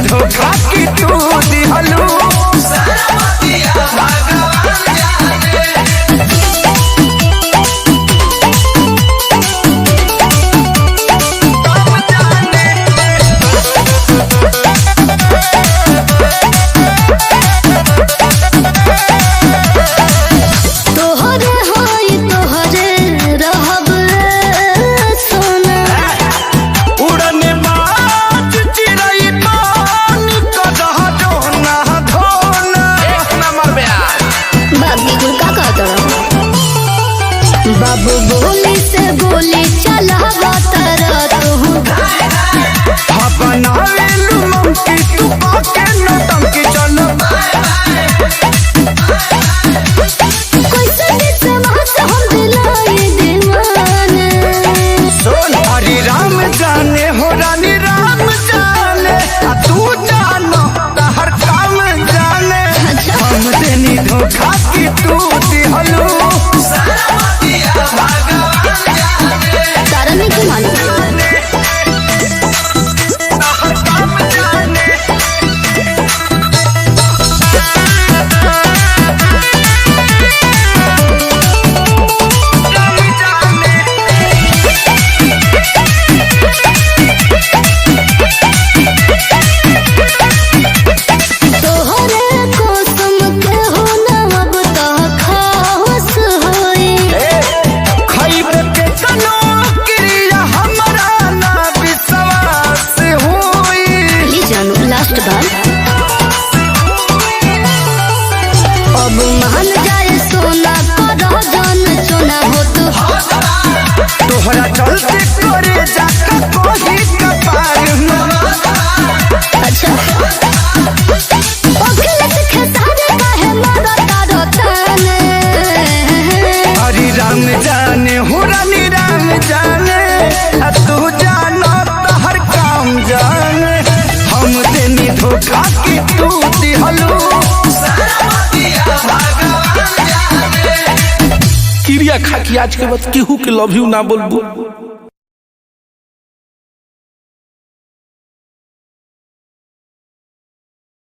धोखा की तू दिहलू बाबू बोली से बोली चलावा तारा तू बनावेलू मंकी तू पाके नौटंकी चलो कैसे समाज हम दिलाए दीवाने सोन हरि राम जाने हो रानी राम जाने तू जानो हर काम जाने हम देनी धोखा की तू दिहलू तारा नहीं क्यों मालूम अब मान जाए सोना करो जन सोना हो तोहरा चलते करे जाका कोही कपार अच्छा अखिलत खेसारे काहे मारो तारो ताने हरि राम जाने हो रानी राम जाने तू जानो तो हर काम जाने हम देनी धोखा की तू दिहलू क्रिया खा के आज के बाद केहू के लव यू ना बोलबो।